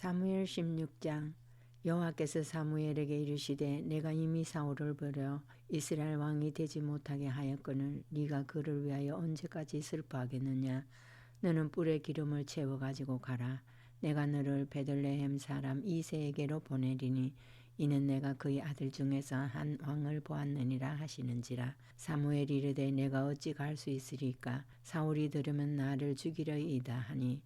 사무엘 16장. 여호와께서 사무엘에게 이르시되 내가 이미 사울을 버려 이스라엘 왕이 되지 못하게 하였거늘 네가 그를 위하여 언제까지 슬퍼하겠느냐. 너는 뿔에 기름을 채워 가지고 가라. 내가 너를 베들레헴 사람 이새에게로 보내리니 이는 내가 그의 아들 중에서 한 왕을 보았느니라 하시는지라. 사무엘이 이르되 내가 어찌 갈 수 있으리까. 사울이 들으면 나를 죽이려이다 하니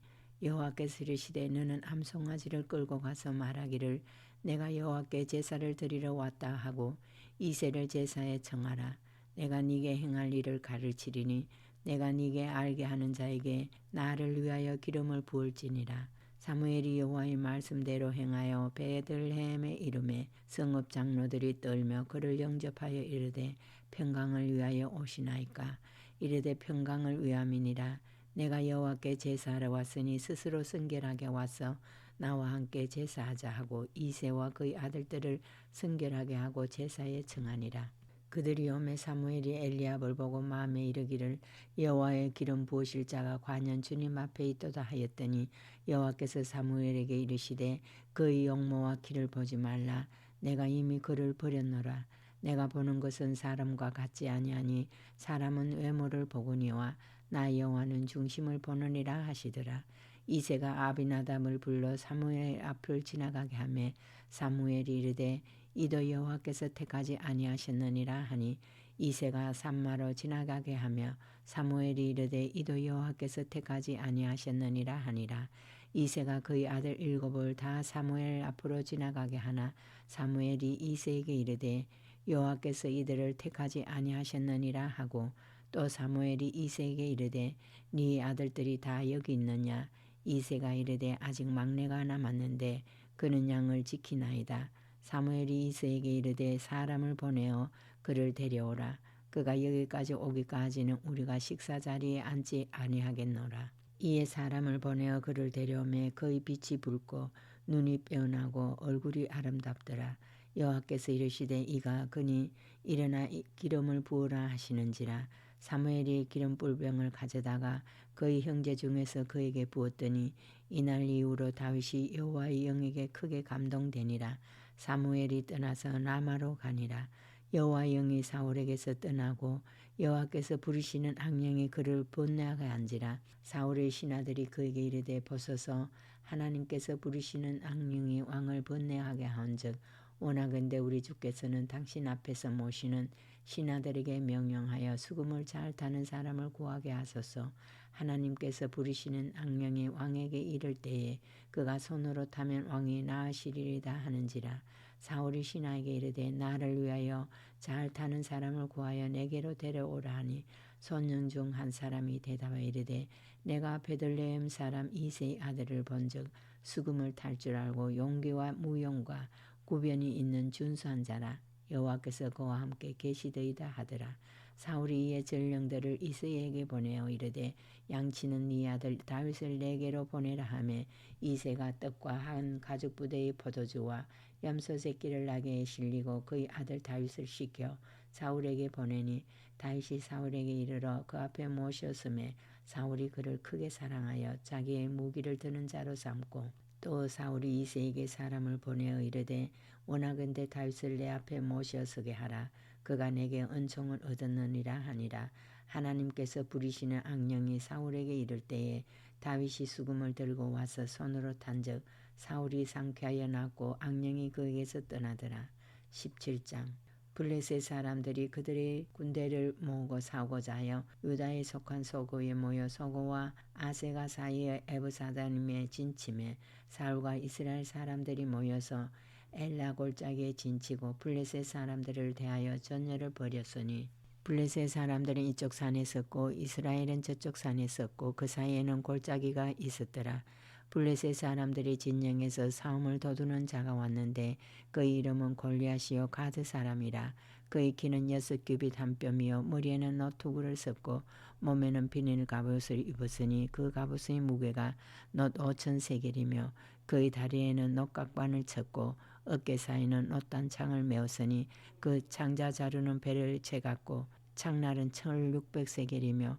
여호와께서 이르시되 너는 암송아지를 끌고 가서 말하기를 내가 여호와께 제사를 드리러 왔다 하고 이새를 제사에 청하라. 내가 네게 행할 일을 가르치리니 내가 네게 알게 하는 자에게 나를 위하여 기름을 부을지니라. 사무엘이 여호와의 말씀대로 행하여 베들레헴에 이름에 성읍 장로들이 떨며 그를 영접하여 이르되 평강을 위하여 오시나이까. 이르되 평강을 위함이니라. 내가 여호와께 제사하러 왔으니 스스로 순결하게 와서 나와 함께 제사하자 하고 이새와 그의 아들들을 순결하게 하고 제사에 청하니라. 그들이 오매 사무엘이 엘리압을 보고 마음에 이르기를 여호와의 기름 부으실 자가 과연 주님 앞에 있도다 하였더니 여호와께서 사무엘에게 이르시되 그의 용모와 키를 보지 말라. 내가 이미 그를 버렸노라. 내가 보는 것은 사람과 같지 아니하니 사람은 외모를 보거니와 나 여호와는 중심을 보느니라 하시더라. 이새가 아비나답을 불러 사무엘 앞을 지나가게 하매 사무엘이 이르되 이도 여호와께서 택하지 아니하셨느니라 하니 이새가 산마로 지나가게 하며 사무엘이 이르되 이도 여호와께서 택하지 아니하셨느니라 하니라. 이새가 그의 아들 7을 다 사무엘 앞으로 지나가게 하나 사무엘이 이새에게 이르되 여호와께서 이들을 택하지 아니하셨느니라 하고 또 사무엘이 이새에게 이르되 네 아들들이 다 여기 있느냐. 이새가 이르되 아직 막내가 남았는데 그는 양을 지키나이다. 사무엘이 이새에게 이르되 사람을 보내어 그를 데려오라. 그가 여기까지 오기까지는 우리가 식사 자리에 앉지 아니하겠노라. 이에 사람을 보내어 그를 데려오매 그의 빛이 붉고 눈이 빼어나고 얼굴이 아름답더라. 여호와께서 이르시되 이가 그니 일어나 기름을 부으라 하시는지라. 사무엘이 기름 뿔병을 가져다가 그의 형제 중에서 그에게 부었더니 이날 이후로 다윗이 여호와의 영에게 크게 감동되니라. 사무엘이 떠나서 라마로 가니라. 여호와의 영이 사울에게서 떠나고 여호와께서 부르시는 악령이 그를 번뇌하게 한지라. 사울의 신하들이 그에게 이르되 보소서 하나님께서 부르시는 악령이 왕을 번뇌하게 한즉 원하건대 우리 주께서는 당신 앞에서 모시는 신하들에게 명령하여 수금을 잘 타는 사람을 구하게 하소서. 하나님께서 부르시는 악령이 왕에게 이를 때에 그가 손으로 타면 왕이 나으시리이다 하는지라. 사울이 신하에게 이르되 나를 위하여 잘 타는 사람을 구하여 내게로 데려오라 하니 손녀 중 한 사람이 대답하여 이르되 내가 베들레헴 사람 이새의 아들을 본즉 수금을 탈 줄 알고 용기와 무용과 구변이 있는 준수한 자라. 여호와께서 그와 함께 계시더이다 하더라. 사울이 이에 전령들을 이새에게 보내어 이르되 양치는 네 아들 다윗을 내게로 보내라 하매 이새가 떡과 한 가죽 부대의 포도주와 염소 새끼를 나귀에 실리고 그의 아들 다윗을 시켜 사울에게 보내니 다윗이 사울에게 이르러 그 앞에 모셨음에 사울이 그를 크게 사랑하여 자기의 무기를 드는 자로 삼고 또 사울이 이새에게 사람을 보내어 이르되 원하건대 다윗을 내 앞에 모셔서게 하라. 그가 내게 은총을 얻었느니라 하니라. 하나님께서 부리시는 악령이 사울에게 이를 때에 다윗이 수금을 들고 와서 손으로 탄즉 사울이 상쾌하여 났고 악령이 그에게서 떠나더라. 17장. 블레셋 사람들이 그들의 군대를 모으고 싸우고자 하여 유다에 속한 소고에 모여 소고와 아세가 사이의 에브사다님에 진침해 사울과 이스라엘 사람들이 모여서 엘라 골짜기에 진치고 블레셋 사람들을 대하여 전열을 벌였으니 블레셋 사람들은 이쪽 산에 섰고 이스라엘은 저쪽 산에 섰고 그 사이에는 골짜기가 있었더라. 블레셋 사람들이 진영에서 싸움을 도두는 자가 왔는데 그의 이름은 골리앗이요 가드 사람이라. 그의 키는 6규빗 한 뼘이요 머리에는 노투구를 썼고 몸에는 비닐 갑옷을 입었으니 그 갑옷의 무게가 놋 5천 세겔이며 그의 다리에는 놋각반을 쳤고 어깨 사이는 놋단창을 메었으니 그 창자 자루는 배를 채갔고 창날은 철 600세겔이며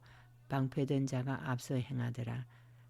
방패든 자가 앞서 행하더라.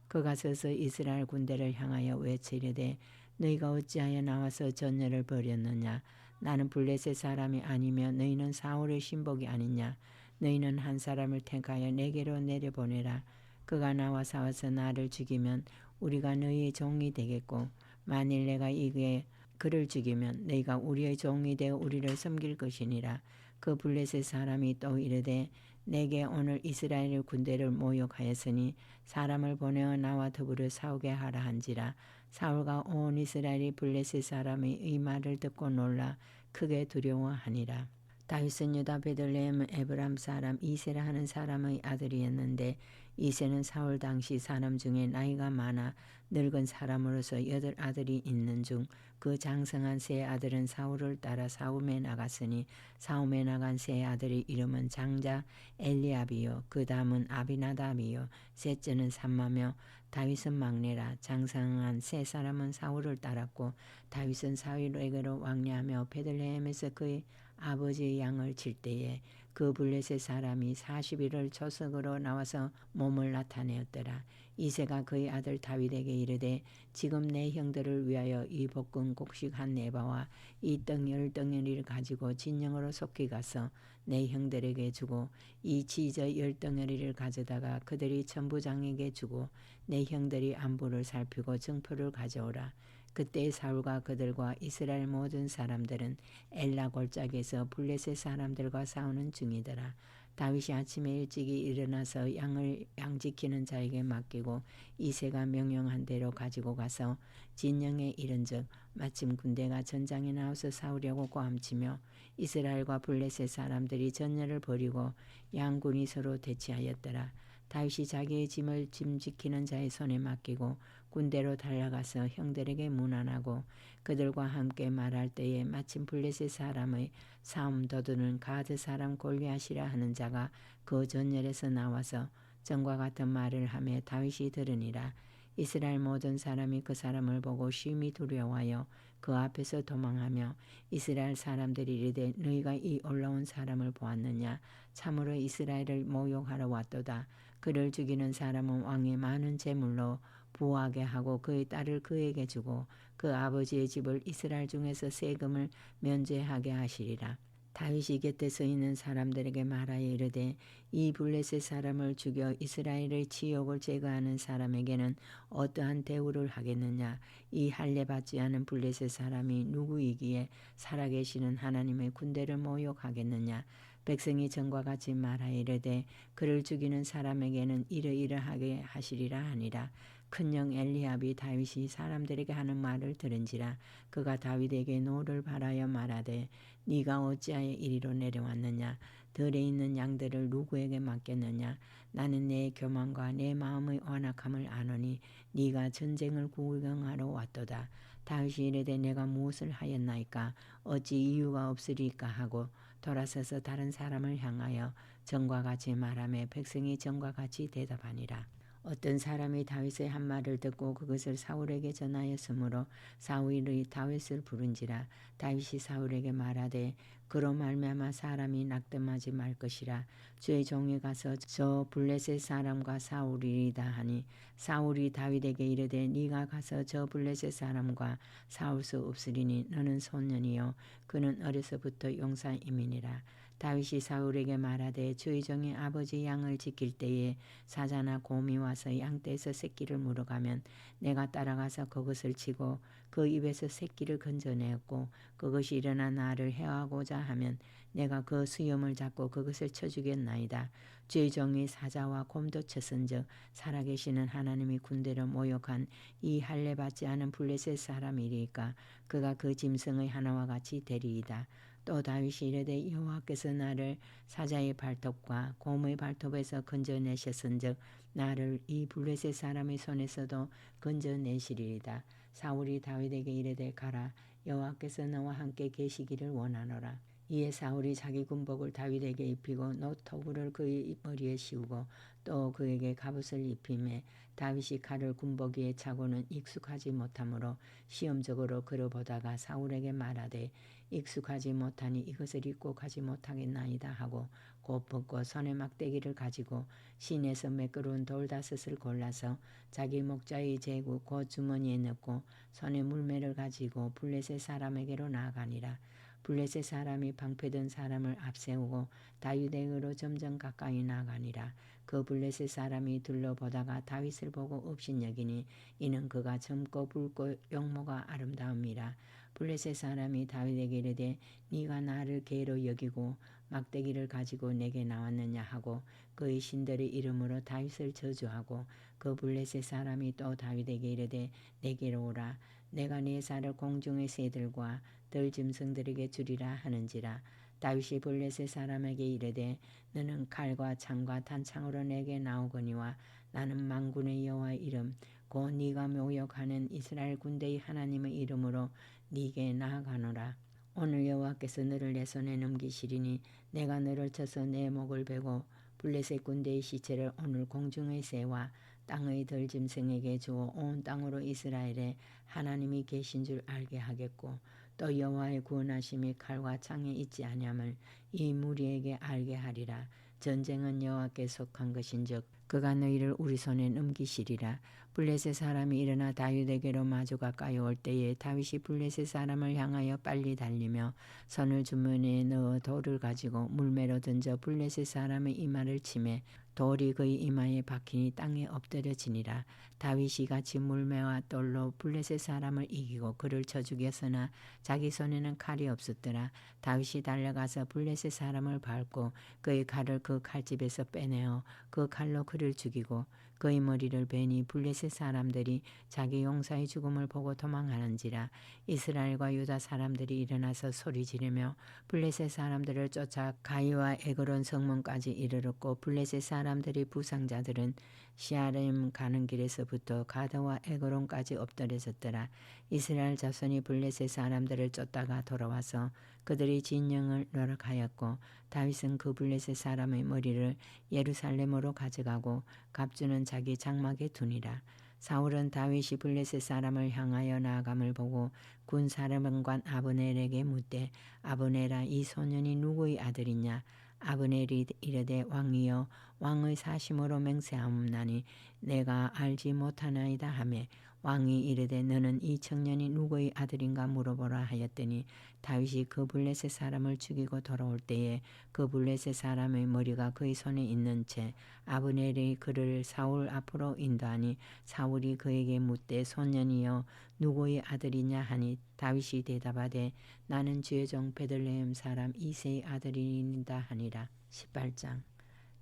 그가 서서 이스라엘 군대를 향하여 외치려되 너희가 어찌하여 나와서 전열을 벌였느냐. 나는 블레셋 사람이 아니며 너희는 사울의 신복이 아니냐. 너희는 한 사람을 택하여 내게로 내려보내라. 그가 나와 싸워서 나를 죽이면 우리가 너희의 종이 되겠고 만일 내가 이게 그를 죽이면 너희가 우리의 종이 되어 우리를 섬길 것이니라. 그 블레셋 사람이 또 이르되 내게 오늘 이스라엘 군대를 모욕하였으니 사람을 보내어 나와 더불어 싸우게 하라 한지라. 사울과 온 이스라엘이 블레셋 사람의 이 말을 듣고 놀라 크게 두려워하니라. 다윗은 유다 베들레헴 에브람 사람 이세라 하는 사람의 아들이었는데 이세는 사울 당시 사람 중에 나이가 많아 늙은 사람으로서 8 아들이 있는 중 그 장성한 세 아들은 사울을 따라 싸움에 나갔으니 싸움에 나간 세 아들의 이름은 장자 엘리압이요 그 다음은 아비나답이요 셋째는 삼마며 다윗은 막내라. 장성한 세 사람은 사울을 따랐고 다윗은 사울에게로 왕래하며 베들레헴에서 그의 아버지의 양을 칠 때에 그 블레셋 사람이 40일을 초석으로 나와서 몸을 나타내었더라. 이새가 그의 아들 다윗에게 이르되 지금 내 형들을 위하여 이 볶은 곡식 한 에바와 이 떡 10덩어리를 가지고 진영으로 속히 가서 내 형들에게 주고 이 지저 10덩어리를 가져다가 그들이 천부장에게 주고 내 형들이 안부를 살피고 증표를 가져오라. 그때 사울과 그들과 이스라엘 모든 사람들은 엘라 골짜기에서 블레셋 사람들과 싸우는 중이더라. 다윗이 아침에 일찍이 일어나서 양 지키는 자에게 맡기고 이새가 명령한 대로 가지고 가서 진영에 이른즉 마침 군대가 전장에 나와서 싸우려고 고함치며 이스라엘과 블레셋 사람들이 전열을 벌이고 양군이 서로 대치하였더라. 다윗이 자기의 짐을 짐 지키는 자의 손에 맡기고 군대로 달려가서 형들에게 문안하고 그들과 함께 말할 때에 마침 블레셋 사람의 싸움 도두는 가드 사람 골리앗이라 하는 자가 그 전열에서 나와서 전과 같은 말을 하며 다윗이 들으니라. 이스라엘 모든 사람이 그 사람을 보고 심히 두려워하여 그 앞에서 도망하며 이스라엘 사람들이 이르되 너희가 이 올라온 사람을 보았느냐. 참으로 이스라엘을 모욕하러 왔도다. 그를 죽이는 사람은 왕의 많은 재물로 부하게 하고 그의 딸을 그에게 주고 그 아버지의 집을 이스라엘 중에서 세금을 면제하게 하시리라. 다윗이 곁에 서 있는 사람들에게 말하여 이르되 이 블레셋 사람을 죽여 이스라엘의 치욕을 제거하는 사람에게는 어떠한 대우를 하겠느냐. 이 할례 받지 않은 블레셋 사람이 누구이기에 살아계시는 하나님의 군대를 모욕하겠느냐. 백성이 전과 같이 말하여 이르되 그를 죽이는 사람에게는 이러이러하게 하시리라 하니라. 큰형 엘리압이 다윗이 사람들에게 하는 말을 들은지라. 그가 다윗에게 노를 바라여 말하되 네가 어찌하여 이리로 내려왔느냐. 들에 있는 양들을 누구에게 맡겼느냐. 나는 내 교만과 내 마음의 완악함을 아노니 네가 전쟁을 구경하러 왔도다. 다윗이 이르되 내가 무엇을 하였나이까. 어찌 이유가 없으리까 하고 돌아서서 다른 사람을 향하여 전과 같이 말하며 백성이 전과 같이 대답하니라. 어떤 사람이 다윗의 한 말을 듣고 그것을 사울에게 전하였으므로 사울이 다윗을 부른지라. 다윗이 사울에게 말하되 그로 말미암아 사람이 낙담하지 말 것이라. 주의 종이 가서 저 블레셋 사람과 싸우리이다 하니 사울이 다윗에게 이르되 네가 가서 저 블레셋 사람과 싸울 수 없으리니 너는 소년이요 그는 어려서부터 용사임이니라. 다윗이 사울에게 말하되 주의 종이 아버지 양을 지킬 때에 사자나 곰이 와서 양떼에서 새끼를 물어가면 내가 따라가서 그것을 치고 그 입에서 새끼를 건져내었고 그것이 일어나 나를 해하고자 하면 내가 그 수염을 잡고 그것을 쳐주겠나이다. 주의 종이 사자와 곰도 쳤은즉 살아계시는 하나님이 군대를 모욕한 이 할례 받지 않은 블레셋 사람이리까 그가 그 짐승의 하나와 같이 되리이다. 또 다윗이 이르되 여호와께서 나를 사자의 발톱과 곰의 발톱에서 건져내셨은즉 나를 이 블레셋 사람의 손에서도 건져내시리이다. 사울이 다윗에게 이르되 가라. 여호와께서 너와 함께 계시기를 원하노라. 이에 사울이 자기 군복을 다윗에게 입히고 노토구를 그의 머리에 씌우고 또 그에게 갑옷을 입히매 다윗이 칼을 군복이에 차고는 익숙하지 못하므로 시험적으로 그를 보다가 사울에게 말하되 익숙하지 못하니 이것을 입고 가지 못하겠나이다 하고 곧 벗고 손에 막대기를 가지고 시내에서 매끄러운 돌다섯을 골라서 자기 목자의 제구 곧 주머니에 넣고 손에 물매를 가지고 블레셋 사람에게로 나아가니라. 블레셋 사람이 방패든 사람을 앞세우고 다윗에게로 점점 가까이 나아가니라. 그 블레셋 사람이 둘러보다가 다윗을 보고 업신여기니 이는 그가 젊고 붉고 용모가 아름다움이라. 블레셋 사람이 다윗에게 이르되 네가 나를 개로 여기고 막대기를 가지고 내게 나왔느냐 하고 그의 신들의 이름으로 다윗을 저주하고 그 블레셋 사람이 또 다윗에게 이르되 내게로 오라. 내가 네 살을 공중의 새들과 들짐승들에게 주리라 하는지라. 다윗이 블레셋 사람에게 이르되 너는 칼과 창과 단창으로 내게 나오거니와 나는 만군의 여호와의 이름 곧 네가 모욕하는 이스라엘 군대의 하나님의 이름으로 네게 나아가노라. 오늘 여호와께서 너를 내 손에 넘기시리니 내가 너를 쳐서 내 목을 베고 블레셋 군대의 시체를 오늘 공중의 새와 땅의 들짐승에게 주어 온 땅으로 이스라엘에 하나님이 계신 줄 알게 하겠고 또 여호와의 구원하심이 칼과 창에 있지 아니함을 이 무리에게 알게 하리라. 전쟁은 여호와께 속한 것인즉 그가 너희를 우리 손에 넘기시리라. 블레셋 사람이 일어나 다윗에게로 마주 가까이 올 때에 다윗이 블레셋 사람을 향하여 빨리 달리며 손을 주머니에 넣어 돌을 가지고 물매로 던져 블레셋 사람의 이마를 치매 돌이 그의 이마에 박히니 땅에 엎드려지니라. 다윗이 같이 물매와 돌로 블레셋 사람을 이기고 그를 쳐 죽였으나 자기 손에는 칼이 없었더라. 다윗이 달려가서 블레셋 사람을 밟고 그의 칼을 그 칼집에서 빼내어 그 칼로 그를 죽이고 그의 머리를 베니 블레셋 사람들이 자기 용사의 죽음을 보고 도망하는지라. 이스라엘과 유다 사람들이 일어나서 소리 지르며 블레셋 사람들을 쫓아 가이와 에그론 성문까지 이르렀고 블레셋 사람들이 부상자들은 시아렘 가는 길에서부터 가드와 에그론까지 엎드려졌더라. 이스라엘 자손이 블레셋 사람들을 쫓다가 돌아와서 그들의 진영을 노력하였고 다윗은 그 블레셋 사람의 머리를 예루살렘으로 가져가고 갑주는 자기 장막에 두니라. 사울은 다윗이 블레셋 사람을 향하여 나아감을 보고 군사령관 아브넬에게 묻되 아브넬아 이 소년이 누구의 아들이냐. 아브넬이 이르되 왕이여 왕의 사심으로 맹세하옵나니 내가 알지 못하나이다 하매 왕이 이르되 너는 이 청년이 누구의 아들인가 물어보라 하였더니 다윗이 그 블레셋 사람을 죽이고 돌아올 때에 그 블레셋 사람의 머리가 그의 손에 있는 채 아브넬이 그를 사울 앞으로 인도하니 사울이 그에게 묻되 소년이여 누구의 아들이냐 하니 다윗이 대답하되 나는 주의 종 베들레헴 사람 이새의 아들이니이다 하니라. 18장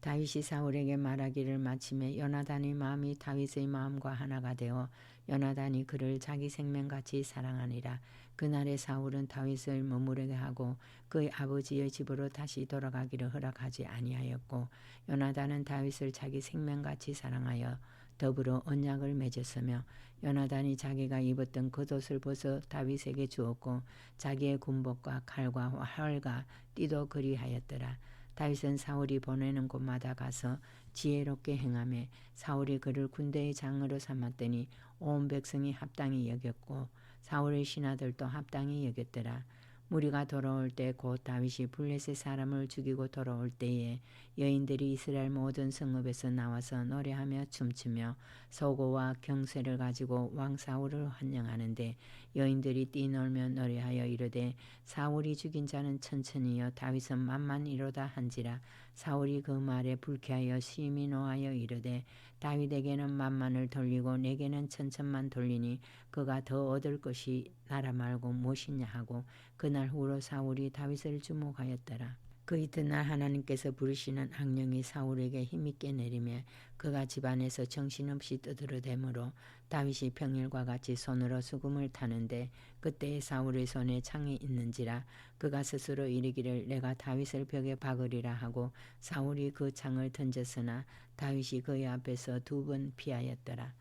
다윗이 사울에게 말하기를 마침에 요나단의 마음이 다윗의 마음과 하나가 되어 요나단이 그를 자기 생명같이 사랑하니라. 그날에 사울은 다윗을 머무르게 하고 그의 아버지의 집으로 다시 돌아가기를 허락하지 아니하였고 요나단은 다윗을 자기 생명같이 사랑하여 더불어 언약을 맺었으며 요나단이 자기가 입었던 겉옷을 벗어 다윗에게 주었고 자기의 군복과 칼과 활과 띠도 그리하였더라. 다윗은 사울이 보내는 곳마다 가서 지혜롭게 행하며 사울이 그를 군대의 장으로 삼았더니 온 백성이 합당히 여겼고 사울의 신하들도 합당히 여겼더라. 무리가 돌아올 때 곧 다윗이 블레셋 사람을 죽이고 돌아올 때에 여인들이 이스라엘 모든 성읍에서 나와서 노래하며 춤추며 소고와 경쇠를 가지고 왕 사울을 환영하는데 여인들이 뛰놀며 노래하여 이르되 사울이 죽인 자는 천천히요 다윗은 만만이로다 한지라. 사울이 그 말에 불쾌하여 심히 노하여 이르되 다윗에게는 만만을 돌리고 내게는 천천만 돌리니 그가 더 얻을 것이 나라 말고 무엇이냐 하고 그날 후로 사울이 다윗을 주목하였더라. 그 이튿날 하나님께서 부르시는 악령이 사울에게 힘있게 내리며 그가 집안에서 정신없이 떠들어대므로 다윗이 평일과 같이 손으로 수금을 타는데 그때에 사울의 손에 창이 있는지라. 그가 스스로 이르기를 내가 다윗을 벽에 박으리라 하고 사울이 그 창을 던졌으나 다윗이 그의 앞에서 2번 피하였더라.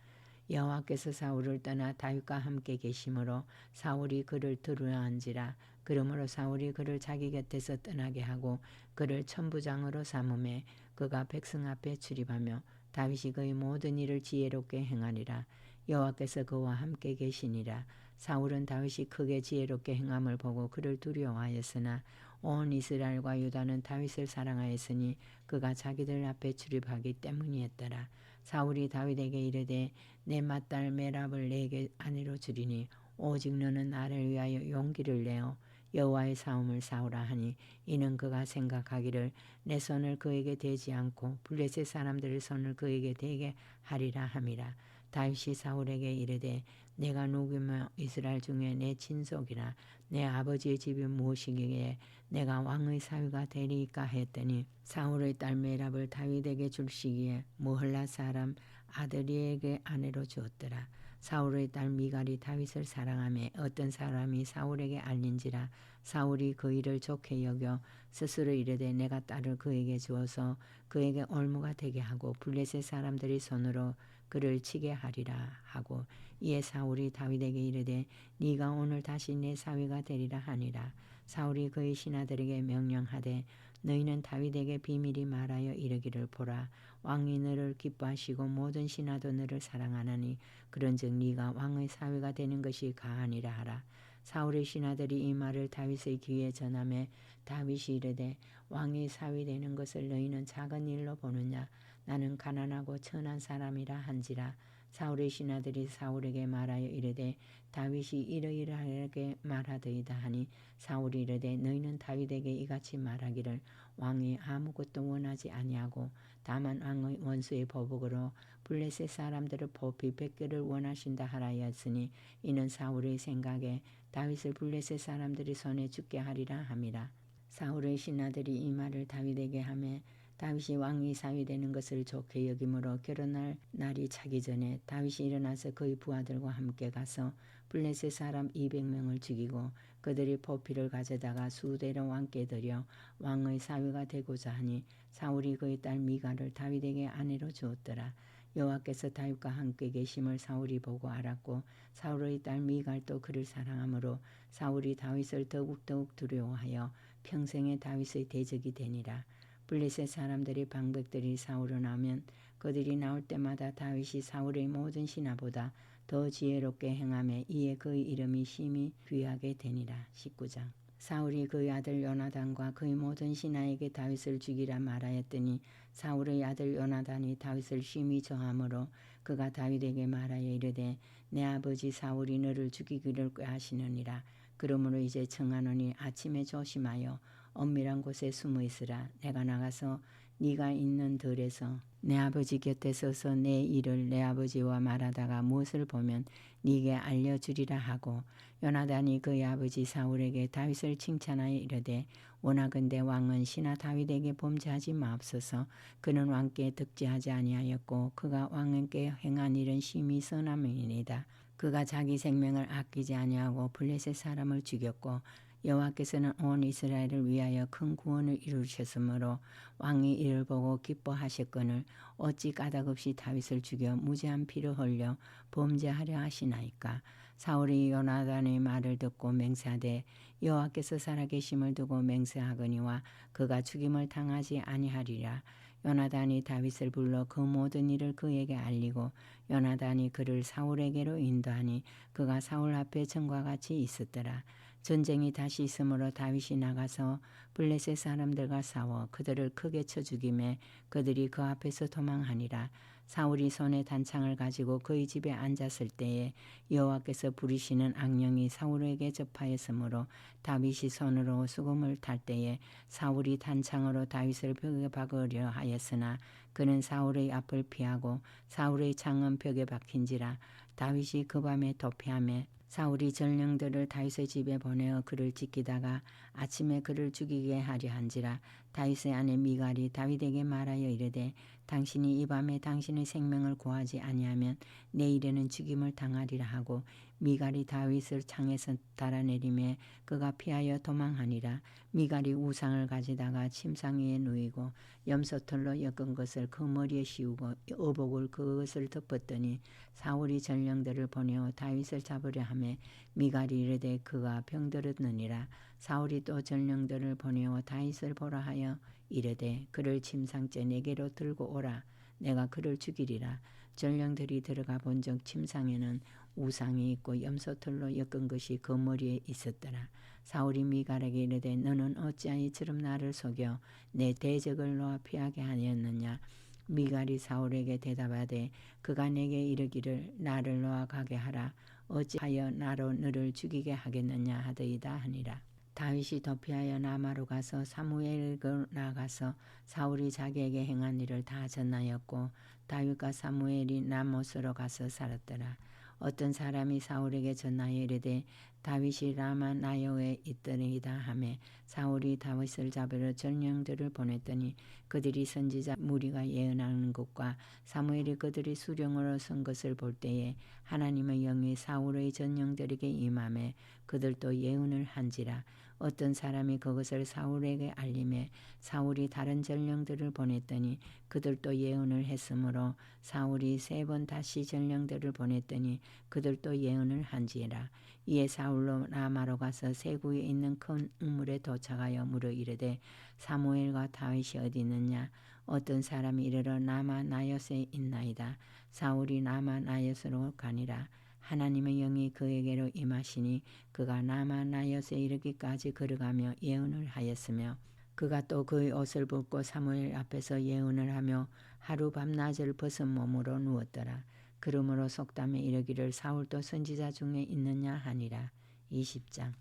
여호와께서 사울을 떠나 다윗과 함께 계심으로 사울이 그를 두려워한지라. 그러므로 사울이 그를 자기 곁에서 떠나게 하고 그를 천부장으로 삼음에 그가 백성 앞에 출입하며 다윗이 그의 모든 일을 지혜롭게 행하리라. 여호와께서 그와 함께 계시니라. 사울은 다윗이 크게 지혜롭게 행함을 보고 그를 두려워하였으나 온 이스라엘과 유다는 다윗을 사랑하였으니 그가 자기들 앞에 출입하기 때문이었더라. 사울이 다윗에게 이르되 내 맏딸 메랍을 내게 아내로 주리니 오직 너는 나를 위하여 용기를 내어 여호와의 싸움을 싸우라 하니 이는 그가 생각하기를 내 손을 그에게 대지 않고 블레셋 사람들의 손을 그에게 대게 하리라 함이라. 다윗이 사울에게 이르되 내가 누구며 이스라엘 중에 내 친속이라 내 아버지의 집이 무엇이기에 내가 왕의 사위가 되리이까 했더니 사울의 딸 메랍을 다윗에게 줄시기에 무할라 사람 아드리에게 아내로 주었더라. 사울의 딸 미갈이 다윗을 사랑하며 어떤 사람이 사울에게 알린지라. 사울이 그 일을 좋게 여겨 스스로 이르되 내가 딸을 그에게 주어서 그에게 올무가 되게 하고 블레셋 사람들이 손으로 그를 치게 하리라 하고 이에 사울이 다윗에게 이르되 네가 오늘 다시 내 사위가 되리라 하니라. 사울이 그의 신하들에게 명령하되 너희는 다윗에게 비밀히 말하여 이르기를 보라. 왕이 너를 기뻐하시고 모든 신하도 너를 사랑하나니 그런즉 네가 왕의 사위가 되는 것이 가하니라 하라. 사울의 신하들이 이 말을 다윗의 귀에 전하매 다윗이 이르되 왕이 사위 되는 것을 너희는 작은 일로 보느냐. 나는 가난하고 천한 사람이라 한지라. 사울의 신하들이 사울에게 말하여 이르되 다윗이 이러이러하게 말하더이다 하니 사울이 이르되 너희는 다윗에게 이같이 말하기를 왕이 아무것도 원하지 아니하고 다만 왕의 원수의 보복으로 블레셋 사람들을 뽑히 뵙기를 원하신다 하라였으니 이는 사울의 생각에 다윗을 블레셋 사람들이 손에 죽게 하리라 함이라. 사울의 신하들이 이 말을 다윗에게 하매 다윗이 왕이 사위 되는 것을 좋게 여김으로 결혼할 날이 차기 전에 다윗이 일어나서 그의 부하들과 함께 가서 블레셋 사람 200명을 죽이고 그들이 포피를 가져다가 수대로 왕께 드려 왕의 사위가 되고자 하니 사울이 그의 딸 미갈을 다윗에게 아내로 주었더라. 여호와께서 다윗과 함께 계심을 사울이 보고 알았고 사울의 딸 미갈도 그를 사랑하므로 사울이 다윗을 더욱더욱 두려워하여 평생에 다윗의 대적이 되니라. 블레셋 사람들의 방백들이 사울을 나면 그들이 나올 때마다 다윗이 사울의 모든 신하보다 더 지혜롭게 행하며 이에 그의 이름이 심히 귀하게 되니라. 19장. 사울이 그의 아들 요나단과 그의 모든 신하에게 다윗을 죽이라 말하였더니 사울의 아들 요나단이 다윗을 심히 저함으로 그가 다윗에게 말하여 이르되 내 아버지 사울이 너를 죽이기를 꾀하시느니라. 그러므로 이제 청하노니 아침에 조심하여 엄밀한 곳에 숨어 있으라. 내가 나가서 네가 있는 들에서 내 아버지 곁에 서서 내 일을 내 아버지와 말하다가 무엇을 보면 네게 알려주리라 하고 요나단이 그의 아버지 사울에게 다윗을 칭찬하여 이르되 원하건대 왕은 신하 다윗에게 범죄하지 마옵소서. 그는 왕께 득죄하지 아니하였고 그가 왕께 행한 일은 심히 선함이니이다. 그가 자기 생명을 아끼지 아니하고 블레셋 사람을 죽였고 여호와께서는 온 이스라엘을 위하여 큰 구원을 이루셨으므로 왕이 이를 보고 기뻐하셨거늘 어찌 까닭없이 다윗을 죽여 무죄한 피를 흘려 범죄하려 하시나이까. 사울이 요나단의 말을 듣고 맹세하되 여호와께서 살아계심을 두고 맹세하거니와 그가 죽임을 당하지 아니하리라. 요나단이 다윗을 불러 그 모든 일을 그에게 알리고 요나단이 그를 사울에게로 인도하니 그가 사울 앞에 전과 같이 있었더라. 전쟁이 다시 있으므로 다윗이 나가서 블레셋 사람들과 싸워 그들을 크게 쳐 죽이매 그들이 그 앞에서 도망하니라. 사울이 손에 단창을 가지고 그의 집에 앉았을 때에 여호와께서 부리시는 악령이 사울에게 접하였으므로 다윗이 손으로 수금을 탈 때에 사울이 단창으로 다윗을 벽에 박으려 하였으나 그는 사울의 앞을 피하고 사울의 창은 벽에 박힌지라. 다윗이 그 밤에 도피하며 사울이 전령들을 다윗의 집에 보내어 그를 지키다가 아침에 그를 죽이게 하려 한지라. 다윗의 아내 미갈이 다윗에게 말하여 이르되 당신이 이 밤에 당신의 생명을 구하지 아니하면 내일에는 죽임을 당하리라 하고 미갈이 다윗을 창에서 달아내리매 그가 피하여 도망하니라. 미갈이 우상을 가지다가 침상 위에 누이고 염소털로 엮은 것을 그 머리에 씌우고 어복을 그것을 덮었더니 사울이 전령들을 보내어 다윗을 잡으려 하매 미갈이 이르되 그가 병들었느니라. 사울이 또 전령들을 보내어 다윗을 보라 하여 이르되 그를 침상째 내게로 들고 오라. 내가 그를 죽이리라. 전령들이 들어가 본즉 침상에는 우상이 있고 염소털로 엮은 것이 그 머리에 있었더라. 사울이 미갈에게 이르되 너는 어찌하여 이처럼 나를 속여 내 대적을 놓아 피하게 하였느냐. 미갈이 사울에게 대답하되 그가 내게 이르기를 나를 놓아 가게 하라. 어찌하여 나로 너를 죽이게 하겠느냐 하더이다 하니라. 다윗이 도피하여 라마로 가서 사무엘에게 나가서 사울이 자기에게 행한 일을 다 전하였고 다윗과 사무엘이 라못으로 가서 살았더라. 어떤 사람이 사울에게 전하여 이르되 다윗이 라마 나요에 있더이다 하매 사울이 다윗을 잡으러 전령들을 보냈더니 그들이 선지자 무리가 예언하는 것과 사무엘이 그들이 수령으로 선 것을 볼 때에 하나님의 영이 사울의 전령들에게 임하매 그들도 예언을 한지라. 어떤 사람이 그것을 사울에게 알림해 사울이 다른 전령들을 보냈더니 그들도 예언을 했으므로 사울이 3번 다시 전령들을 보냈더니 그들도 예언을 한지라. 이에 사울로 라마로 가서 세구에 있는 큰 우물에 도착하여 물어 이르되 사무엘과 다윗이 어디 있느냐. 어떤 사람이 이르러 라마 나요스에 있나이다. 사울이 라마 나요스로 가니라. 하나님의 영이 그에게로 임하시니 그가 라마 나요스에 이르기까지 걸어가며 예언을 하였으며 그가 또 그의 옷을 벗고 사무엘 앞에서 예언을 하며 하루 밤낮을 벗은 몸으로 누웠더라. 그러므로 속담에 이르기를 사울도 선지자 중에 있느냐 하니라. 20장.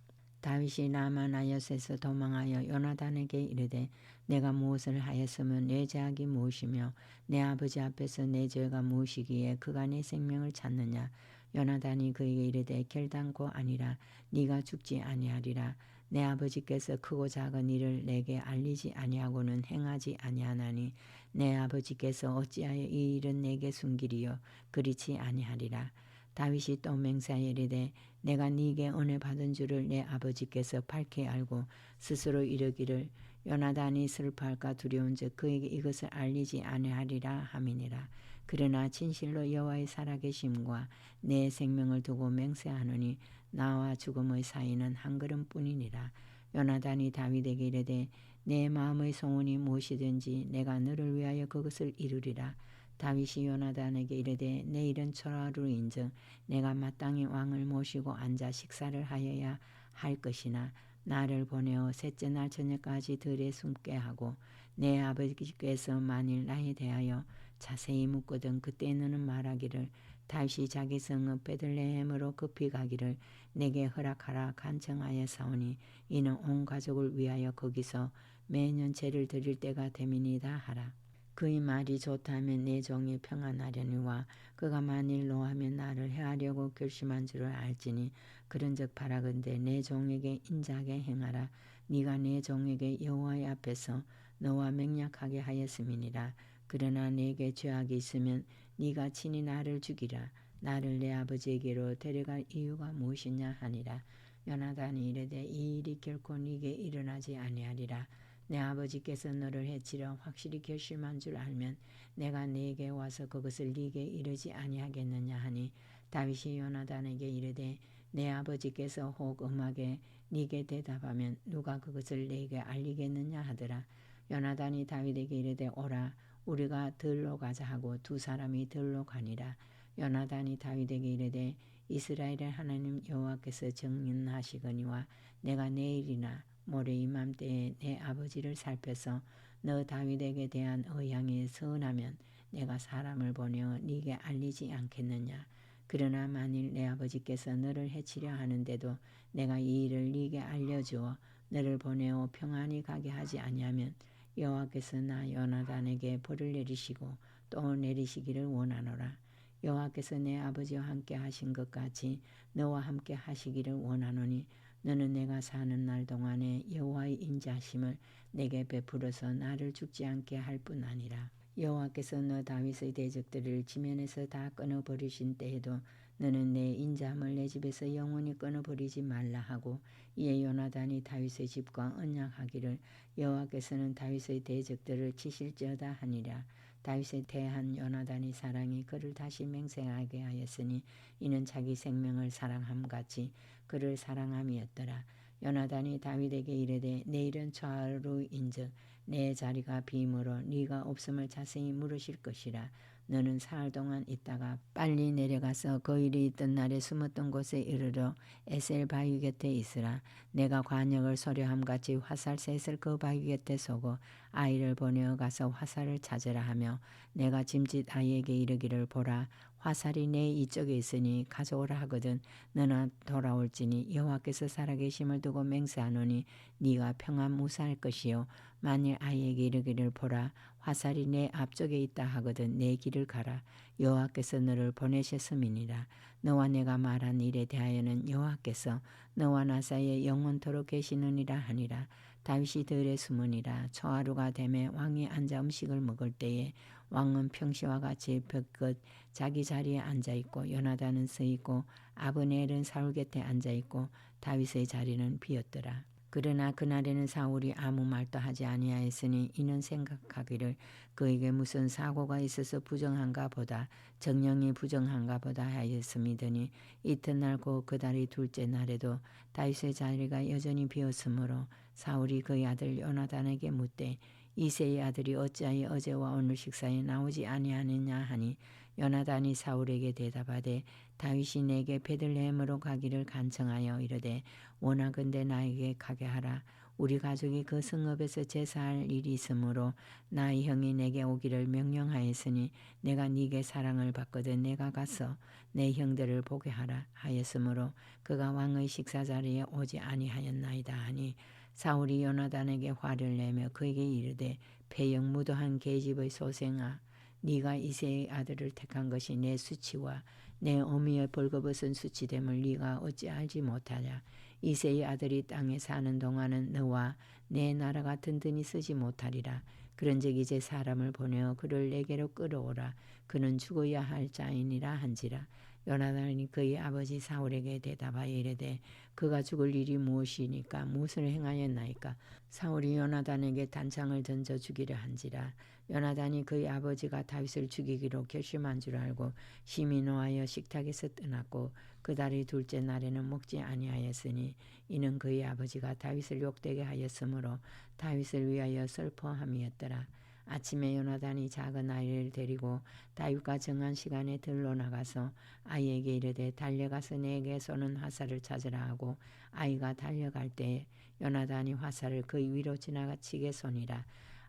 다윗이 라마 나요스에서 도망하여 요나단에게 이르되 내가 무엇을 하였으면 내 죄악이 무엇이며 내 아버지 앞에서 내 죄가 무엇이기에 그가 내 생명을 찾느냐. 요나단이 그에게 이르되 결단코 아니라 네가 죽지 아니하리라. 내 아버지께서 크고 작은 일을 내게 알리지 아니하고는 행하지 아니하나니 내 아버지께서 어찌하여 이 일은 내게 숨기리요 그리치 아니하리라. 다윗이 또 맹세하여 이르되 내가 네게 은혜 받은 줄을 내 아버지께서 밝히 알고 스스로 이르기를 요나단이 슬퍼할까 두려운즉 그에게 이것을 알리지 아니하리라 함이니라. 그러나 진실로 여호와의 살아계심과 내 생명을 두고 맹세하노니 나와 죽음의 사이는 한 걸음뿐이니라. 요나단이 다윗에게 이르되 내 마음의 소원이 무엇이든지 내가 너를 위하여 그것을 이루리라. 다윗이 요나단에게 이르되 내일은 초하루인즉 내가 마땅히 왕을 모시고 앉아 식사를 하여야 할 것이나 나를 보내어 셋째 날 저녁까지 들에 숨게 하고 내 아버지께서 만일 나에 대하여 자세히 묻거든 그때 너는 말하기를 다윗이 자기 성읍 베들레헴으로 급히 가기를 내게 허락하라 간청하여 사오니 이는 온 가족을 위하여 거기서 매년 제를 드릴 때가 됨이니이다 하라. 그의 말이 좋다면 내 종이 평안하려니와 그가 만일 노하면 나를 해하려고 결심한 줄을 알지니 그런즉 바라건대 내 종에게 인자하게 행하라. 네가 내 종에게 여호와의 앞에서 너와 맹약하게 하였음이니라. 그러나 내게 죄악이 있으면 네가 친히 나를 죽이라. 나를 내 아버지에게로 데려갈 이유가 무엇이냐 하니라. 요나단이 이르되 이 일이 결코 네게 일어나지 아니하리라. 내 아버지께서 너를 해치려 확실히 결심한 줄 알면 내가 네게 와서 그것을 네게 이르지 아니하겠느냐 하니 다윗이 요나단에게 이르되 내 아버지께서 혹 음하게 네게 대답하면 누가 그것을 네게 알리겠느냐 하더라. 요나단이 다윗에게 이르되 오라 우리가 들로 가자 하고 두 사람이 들로 가니라. 요나단이 다윗에게 이르되 이스라엘의 하나님 여호와께서 정인하시거니와 내가 내일이나 모레 이맘때에 내 아버지를 살펴서 너 다윗에게 대한 의향이 선하면 내가 사람을 보내어 네게 알리지 않겠느냐. 그러나 만일 내 아버지께서 너를 해치려 하는데도 내가 이 일을 네게 알려주어 너를 보내어 평안히 가게 하지 아니하면 여호와께서 나 요나단에게 벌을 내리시고 또 내리시기를 원하노라. 여호와께서 내 아버지와 함께 하신 것 같이 너와 함께 하시기를 원하노니 너는 내가 사는 날 동안에 여호와의 인자하심을 내게 베풀어서 나를 죽지 않게 할 뿐 아니라 여호와께서 너 다윗의 대적들을 지면에서 다 끊어버리신 때에도 너는 내 인자함을 내 집에서 영원히 끊어버리지 말라 하고 이에 요나단이 다윗의 집과 언약하기를 여호와께서는 다윗의 대적들을 치실지어다 하니라. 다윗에 대한 요나단의 사랑이 그를 다시 맹세하게 하였으니 이는 자기 생명을 사랑함같이 그를 사랑함이었더라. 요나단이 다윗에게 이르되 내일은 좌우로인즉 내 자리가 비므로 네가 없음을 자세히 물으실 것이라. 너는 사흘 동안 있다가 빨리 내려가서 그 일이 있던 날에 숨었던 곳에 이르러 에셀 바위 곁에 있으라. 내가 관역을 소려함같이 화살 셋을 그 바위 곁에 쏘고 아이를 보내어 가서 화살을 찾으라 하며 내가 짐짓 아이에게 이르기를 보라 화살이 내 이쪽에 있으니 가져오라 하거든 너나 돌아올지니 여호와께서 살아계심을 두고 맹세하노니 네가 평안 무사할 것이요 만일 아이에게 이르기를 보라 화살이 내 앞쪽에 있다 하거든 내 길을 가라 여호와께서 너를 보내셨음이니라. 너와 내가 말한 일에 대하여는 여호와께서 너와 나 사이에 영원토록 계시느니라 하니라. 다윗이 들에 숨으니라. 초하루가 되매 왕이 앉아 음식을 먹을 때에 왕은 평시와 같이 벽끝 자기 자리에 앉아있고 요나단은 서있고 아브넬은 사울 곁에 앉아있고 다윗의 자리는 비었더라. 그러나 그날에는 사울이 아무 말도 하지 아니하였으니 이는 생각하기를 그에게 무슨 사고가 있어서 부정한가 보다 정령이 부정한가 보다 하였음이더니 이튿날 곧 그 달의 둘째 날에도 다윗의 자리가 여전히 비었으므로 사울이 그의 아들 요나단에게 묻되 이새의 아들이 어찌하여 어제와 오늘 식사에 나오지 아니하느냐 하니 요나단이 사울에게 대답하되 다윗이 내게 베들레헴으로 가기를 간청하여 이르되 원하건대 나에게 가게 하라. 우리 가족이 그 성읍에서 제사할 일이 있으므로 나의 형이 내게 오기를 명령하였으니 내가 네게 사랑을 받거든 내가 가서 내 형들을 보게 하라 하였으므로 그가 왕의 식사 자리에 오지 아니하였나이다 하니 사울이 요나단에게 화를 내며 그에게 이르되 패역무도한 계집의 소생아 네가 이새의 아들을 택한 것이 내 수치와 내 어미의 벌거벗은 수치됨을 네가 어찌 알지 못하냐. 이새의 아들이 땅에 사는 동안은 너와 내 나라가 든든히 쓰지 못하리라. 그런즉 이제 사람을 보내어 그를 내게로 끌어오라. 그는 죽어야 할 자이니라 한지라. 요나단이 그의 아버지 사울에게 대답하여 이르되 그가 죽을 일이 무엇이니까 무엇을 행하였나이까. 사울이 요나단에게 단창을 던져 죽이려 한지라. 요나단이 그의 아버지가 다윗을 죽이기로 결심한 줄 알고 심히 노하여 식탁에서 떠났고 그 달의 둘째 날에는 먹지 아니하였으니 이는 그의 아버지가 다윗을 욕되게 하였으므로 다윗을 위하여 슬퍼함이었더라. 아침에 요나단이 작은 아이를 데리고 다윗과 정한 시간에 들러 나가서 아이에게 이르되 달려가서 내게 쏘는 화살을 찾으라 하고 아이가 달려갈 때에 요나단이 화살을 그의 위로 지나치게 쏘니라.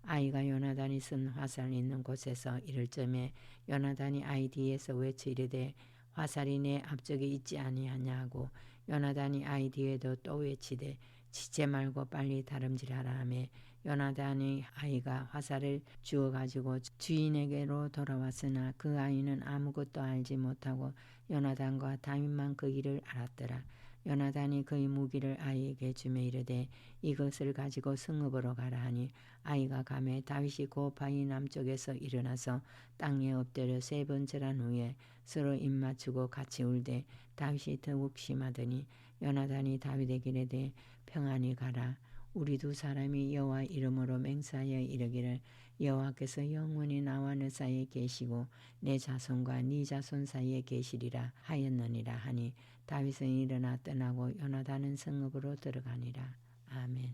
아이가 요나단이 쓴 화살 있는 곳에서 이를 쯤에 요나단이 아이 뒤에서 외쳐 이르되 화살이 내 앞쪽에 있지 아니하냐고 요나단이 아이 뒤에도 또 외치되 치지 말고 빨리 다름질하라 하며 요나단의 아이가 화살을 주워 가지고 주인에게로 돌아왔으나 그 아이는 아무것도 알지 못하고 요나단과 다윗만 그 일을 알았더라. 요나단이 그의 무기를 아이에게 주며 이르되 이것을 가지고 성읍으로 가라 하니 아이가 가매 다윗이 그 바위 남쪽에서 일어나서 땅에 엎드려 3번 절한 후에 서로 입맞추고 같이 울되 다윗이 더욱 심하더니 요나단이 다윗에게 이르되 평안히 가라. 우리 두 사람이 여호와 이름으로 맹세하여 이르기를 여호와께서 영원히 나와 너 사이에 계시고 내 자손과 네 자손 사이에 계시리라 하였느니라 하니 다윗은 일어나 떠나고 요나단은 성읍으로 들어가니라. 아멘.